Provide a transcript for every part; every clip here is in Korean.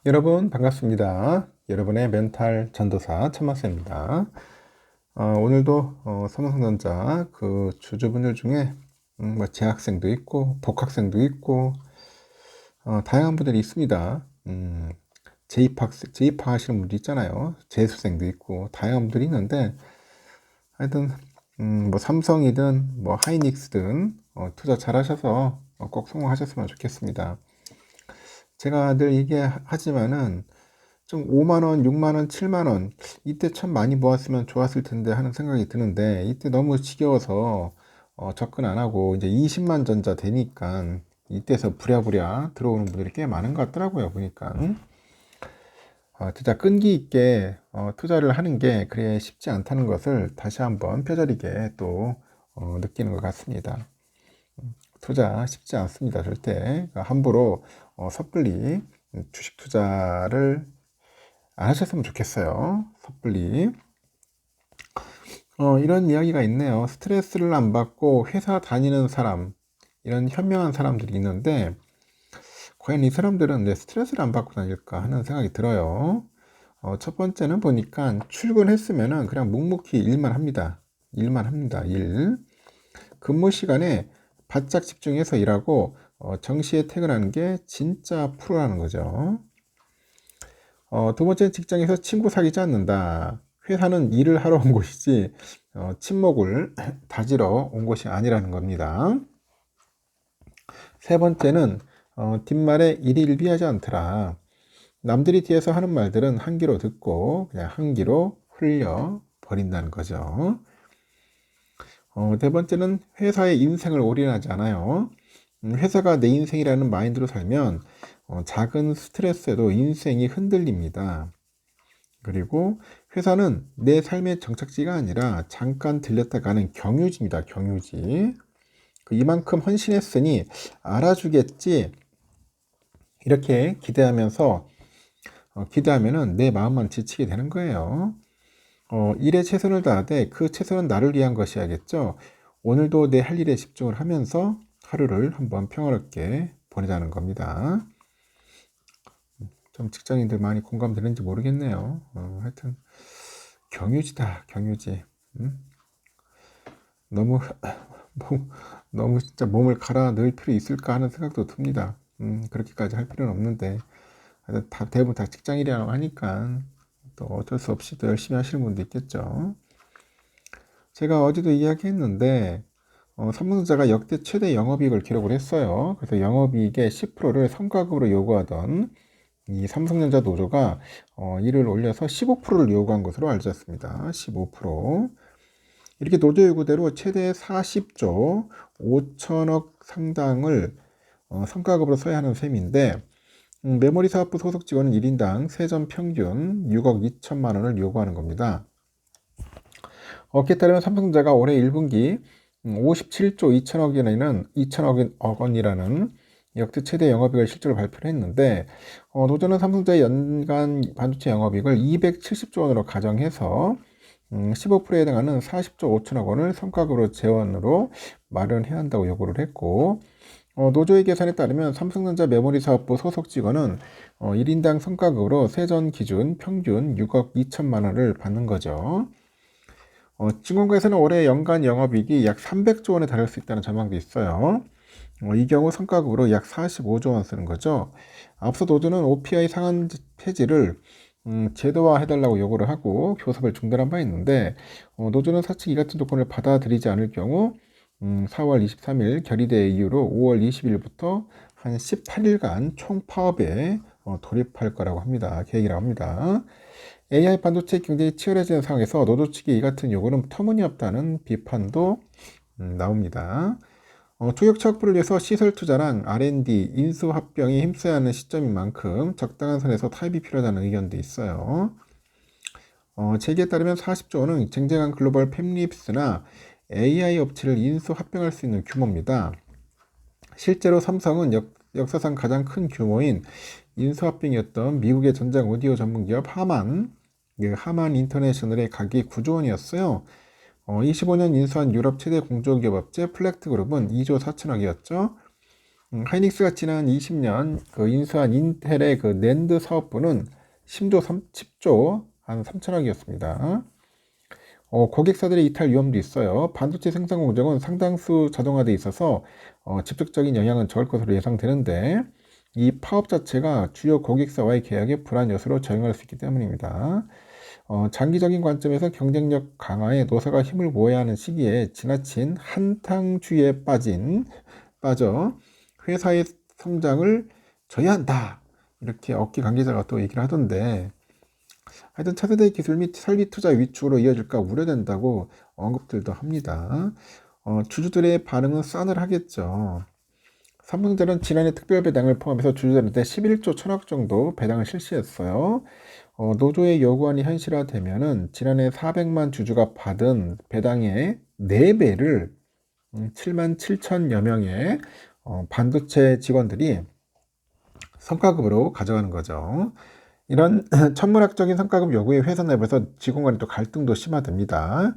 여러분 반갑습니다. 여러분의 멘탈 전도사 천마스입니다. 오늘도 삼성전자 그 주주분들 중에 재학생도 있고 복학생도 있고 다양한 분들이 있습니다. 재입학하시는 분도 있잖아요. 재수생도 있고 다양한 분들이 있는데 하여튼 뭐 삼성이든 뭐 하이닉스든 투자 잘 하셔서 꼭 성공하셨으면 좋겠습니다. 제가 늘 얘기하지만은 좀 5만원, 6만원, 7만원 이때 참 많이 모았으면 좋았을 텐데 하는 생각이 드는데 이때 너무 지겨워서 접근 안 하고 이제 20만 전자 되니까 이때서 부랴부랴 들어오는 분들이 꽤 많은 것 같더라고요. 보니까 진짜 끈기 있게 투자를 하는 게 그래 쉽지 않다는 것을 다시 한번 뼈저리게 또 느끼는 것 같습니다. 투자 쉽지 않습니다. 절대 그러니까 함부로 섣불리 주식 투자를 안 하셨으면 좋겠어요. 섣불리 이런 이야기가 있네요. 스트레스를 안 받고 회사 다니는 사람, 이런 현명한 사람들이 있는데 과연 이 사람들은 왜 스트레스를 안 받고 다닐까 하는 생각이 들어요. 첫 번째는 보니까 출근했으면은 그냥 묵묵히 일만 합니다. 일. 근무 시간에 바짝 집중해서 일하고 정시에 퇴근하는 게 진짜 프로라는 거죠. 두 번째는 직장에서 친구 사귀지 않는다. 회사는 일을 하러 온 곳이지 친목을 다지러 온 곳이 아니라는 겁니다. 세 번째는 뒷말에 일일비하지 않더라. 남들이 뒤에서 하는 말들은 한 귀로 듣고 그냥 한 귀로 흘려 버린다는 거죠. 네 번째는 회사의 인생을 올인하지 않아요. 회사가 내 인생이라는 마인드로 살면 작은 스트레스에도 인생이 흔들립니다. 그리고 회사는 내 삶의 정착지가 아니라 잠깐 들렸다 가는 경유지입니다. 경유지. 이만큼 헌신했으니 알아주겠지. 이렇게 기대하면은 내 마음만 지치게 되는 거예요. 일에 최선을 다하되 그 최선은 나를 위한 것이야겠죠. 오늘도 내 할 일에 집중을 하면서 하루를 한번 평화롭게 보내자는 겁니다. 좀 직장인들 많이 공감되는지 모르겠네요. 하여튼 경유지다, 경유지. 너무 너무 진짜 몸을 갈아 넣을 필요 있을까 하는 생각도 듭니다. 그렇게까지 할 필요는 없는데 대부분 다 직장인이라고 하니까 또 어쩔 수 없이 또 열심히 하시는 분도 있겠죠. 제가 어제도 이야기했는데 삼성전자가 역대 최대 영업이익을 기록을 했어요. 그래서 영업이익의 10%를 성과급으로 요구하던 이 삼성전자 노조가 이를 올려서 15%를 요구한 것으로 알려졌습니다. 15%. 이렇게 노조 요구대로 최대 40조 5천억 상당을 성과급으로 써야 하는 셈인데 메모리 사업부 소속 직원은 1인당 세전 평균 6억 2천만 원을 요구하는 겁니다. 어깨에 따르면 삼성전자가 올해 1분기 57조 2천억 원이라는 역대 최대 영업이익을 실제로 발표를 했는데 노조는 삼성전자의 연간 반도체 영업이익을 270조 원으로 가정해서 15%에 해당하는 40조 5천억 원을 성과급으로 재원으로 마련해야 한다고 요구를 했고 노조의 계산에 따르면 삼성전자 메모리 사업부 소속 직원은 1인당 성과급으로 세전 기준 평균 6억 2천만 원을 받는 거죠. 증권가에서는 올해 연간 영업이익이 약 300조 원에 달할 수 있다는 전망도 있어요. 이 경우 성과급으로 약 45조 원 쓰는 거죠. 앞서 노조는 OPI 상한 폐지를 제도화 해달라고 요구를 하고 교섭을 중단한 바 있는데 노조는 사측 이 같은 조건을 받아들이지 않을 경우 4월 23일 결의대 이후로 5월 20일부터 한 18일간 총파업에 돌입할 거라고 합니다. 계획이라고 합니다. AI 반도체 경쟁이 치열해지는 상황에서 노조 측의 이 같은 요구는 터무니없다는 비판도 나옵니다. 초격차 확보를 위해서 시설 투자랑 R&D, 인수합병이 힘써야 하는 시점인 만큼 적당한 선에서 타협이 필요하다는 의견도 있어요. 제기에 따르면 40조 원은 쟁쟁한 글로벌 팹립스나 AI 업체를 인수합병할 수 있는 규모입니다. 실제로 삼성은 역사상 가장 큰 규모인 인수합병이었던 미국의 전장 오디오 전문기업 하만 인터내셔널의 가격이 9조 원이었어요. 25년 인수한 유럽 최대 공조기업 업체 플렉트 그룹은 2조 4천억이었죠. 하이닉스가 지난 20년 그 인수한 인텔의 그 낸드 사업부는 10조 한 3천억이었습니다. 고객사들의 이탈 위험도 있어요. 반도체 생산 공정은 상당수 자동화돼 있어서 직접적인 영향은 적을 것으로 예상되는데 이 파업 자체가 주요 고객사와의 계약의 불안 요소로 작용할 수 있기 때문입니다. 장기적인 관점에서 경쟁력 강화에 노사가 힘을 모아야 하는 시기에 지나친 한탕주의에 빠져 회사의 성장을 저해한다. 이렇게 업계 관계자가 또 얘기를 하던데 하여튼 차세대 기술 및 설비 투자 위축으로 이어질까 우려된다고 언급들도 합니다. 주주들의 반응은 싸늘하겠죠. 삼성전자는 지난해 특별 배당을 포함해서 주주들한테 11조 1천억 정도 배당을 실시했어요. 노조의 요구안이 현실화되면은 지난해 400만 주주가 받은 배당의 4배를 7만 7천여 명의 반도체 직원들이 성과급으로 가져가는 거죠. 이런 천문학적인 성과급 요구에 회사 내부에서 직원 간의 또 갈등도 심화됩니다.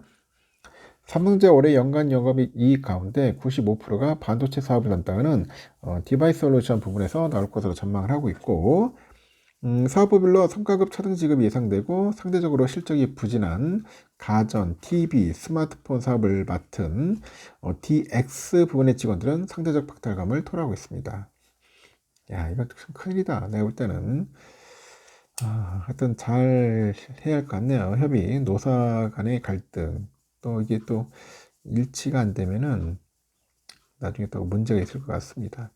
삼성전자 올해 연간 영업이익 가운데 95%가 반도체 사업을 담당하는 디바이스 솔루션 부분에서 나올 것으로 전망을 하고 있고 사업부별로 성과급 차등 지급이 예상되고 상대적으로 실적이 부진한 가전, TV, 스마트폰 사업을 맡은 DX 부분의 직원들은 상대적 박탈감을 토로하고 있습니다. 야, 이거 참 큰일이다. 내가 볼 때는. 하여튼 잘 해야 할 것 같네요. 협의, 노사 간의 갈등, 또 이게 또 일치가 안 되면은 나중에 또 문제가 있을 것 같습니다.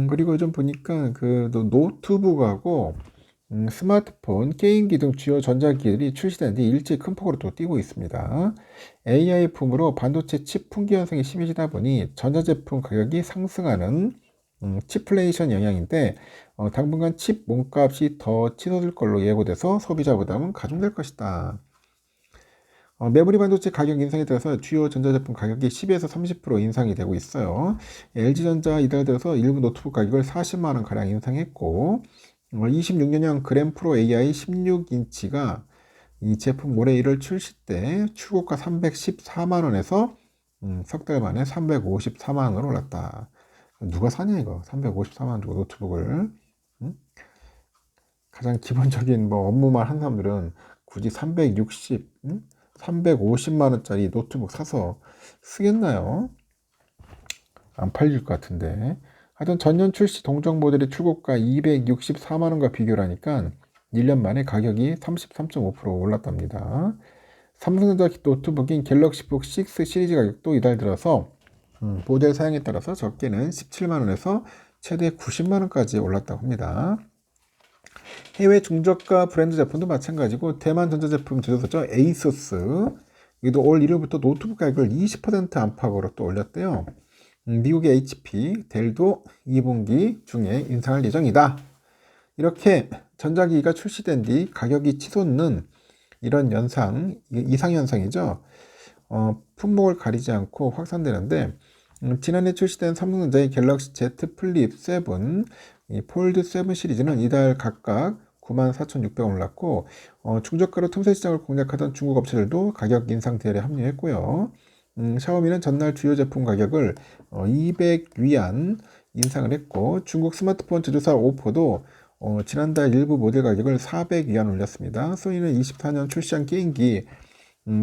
그리고 좀 보니까 그 노트북하고 스마트폰, 게임기 등 주요 전자기기들이 출시된 뒤 일제히 큰 폭으로 또 뛰고 있습니다. AI 붐으로 반도체 칩 품귀 현상이 심해지다 보니 전자제품 가격이 상승하는 칩플레이션 영향인데 당분간 칩 몸값이 더 치솟을 걸로 예고돼서 소비자 부담은 가중될 것이다. 메모리 반도체 가격 인상에 따라서 주요 전자제품 가격이 10에서 30% 인상이 되고 있어요. LG전자 이달 들어서 일부 노트북 가격을 40만 원 가량 인상했고 26년형 그램 프로 AI 16인치가 이 제품 올해 1월 출시 때 출고가 314만 원에서 석 달 만에 354만 원으로 올랐다. 누가 사냐 이거 354만 원 주고 노트북을 가장 기본적인 뭐 업무만 한 사람들은 굳이 350만 원짜리 노트북 사서 쓰겠나요? 안 팔릴 것 같은데. 하여튼 전년 출시 동종 모델의 출고가 264만 원과 비교를 하니까 1년 만에 가격이 33.5% 올랐답니다. 삼성전자 노트북인 갤럭시북 6 시리즈 가격도 이달 들어서 모델 사양에 따라서 적게는 17만 원에서 최대 90만 원까지 올랐다고 합니다. 해외 중저가 브랜드 제품도 마찬가지고 대만 전자제품 제조사죠 에이소스 이도 올 1월부터 노트북 가격을 20% 안팎으로 또 올렸대요. 미국의 HP, 델도 2분기 중에 인상할 예정이다. 이렇게 전자기기가 출시된 뒤 가격이 치솟는 이런 현상, 이상현상이죠. 품목을 가리지 않고 확산되는데 지난해 출시된 삼성전자의 갤럭시 Z 플립 7, 이 폴드 7 시리즈는 이달 각각 94,600원 올랐고 중저가로 틈새 시장을 공략하던 중국 업체들도 가격 인상 대열에 합류했고요. 샤오미는 전날 주요 제품 가격을 200위안 인상을 했고 중국 스마트폰 제조사 오포도 지난달 일부 모델 가격을 400위안 올렸습니다. 소니는 24년 출시한 게임기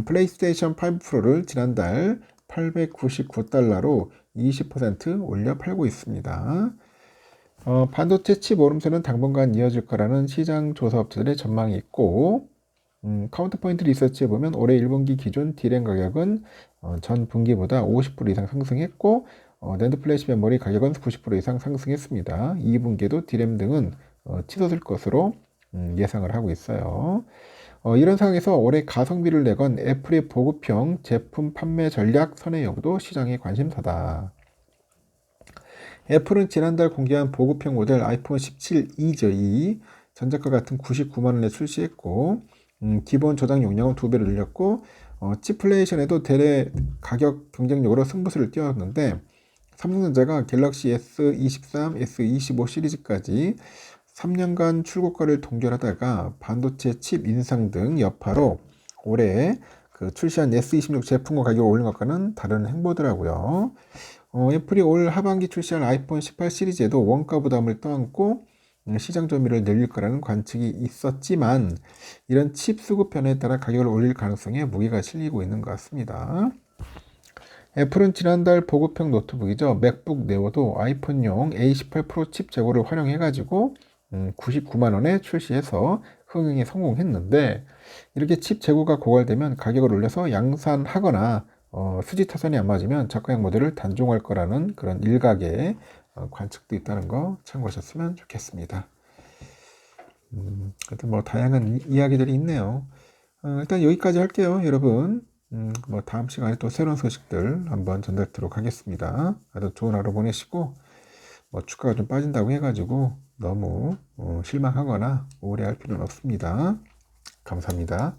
플레이스테이션 5 프로를 지난달 899달러로 20% 올려 팔고 있습니다. 반도체 칩 오름세는 당분간 이어질 거라는 시장 조사 업체들의 전망이 있고 카운터포인트 리서치에 보면 올해 1분기 기준 D램 가격은 전 분기보다 50% 이상 상승했고 낸드 플래시 메모리 가격은 90% 이상 상승했습니다. 2분기에도 D램 등은 치솟을 것으로 예상을 하고 있어요. 이런 상황에서 올해 가성비를 내건 애플의 보급형 제품 판매 전략 선회 여부도 시장의 관심사다. 애플은 지난달 공개한 보급형 모델 아이폰 17 2죠. 전작과 같은 99만원에 출시했고 기본 저장 용량은 2배로 늘렸고 칩플레이션에도 대래 가격 경쟁력으로 승부수를 띄웠는데 삼성전자가 갤럭시 S23, S25 시리즈까지 3년간 출고가를 동결하다가 반도체 칩 인상 등 여파로 올해 출시한 S26 제품과 가격을 올린 것과는 다른 행보더라고요. 애플이 올 하반기 출시할 아이폰 18 시리즈에도 원가 부담을 떠안고 시장 점유율을 늘릴 거라는 관측이 있었지만 이런 칩 수급 변화에 따라 가격을 올릴 가능성에 무게가 실리고 있는 것 같습니다. 애플은 지난달 보급형 노트북이죠. 맥북 네오도 아이폰용 A18 프로 칩 재고를 활용해가지고 99만 원에 출시해서 흥행에 성공했는데 이렇게 칩 재고가 고갈되면 가격을 올려서 양산하거나 수지 타산이 안 맞으면 저가형 모델을 단종할 거라는 그런 일각의 관측도 있다는 거 참고하셨으면 좋겠습니다. 하여튼 뭐 다양한 이야기들이 있네요. 일단 여기까지 할게요, 여러분. 뭐 다음 시간에 또 새로운 소식들 한번 전달드리도록 하겠습니다. 아주 좋은 하루 보내시고 뭐 주가가 좀 빠진다고 해가지고 너무 실망하거나 우려할 필요는 없습니다. 감사합니다.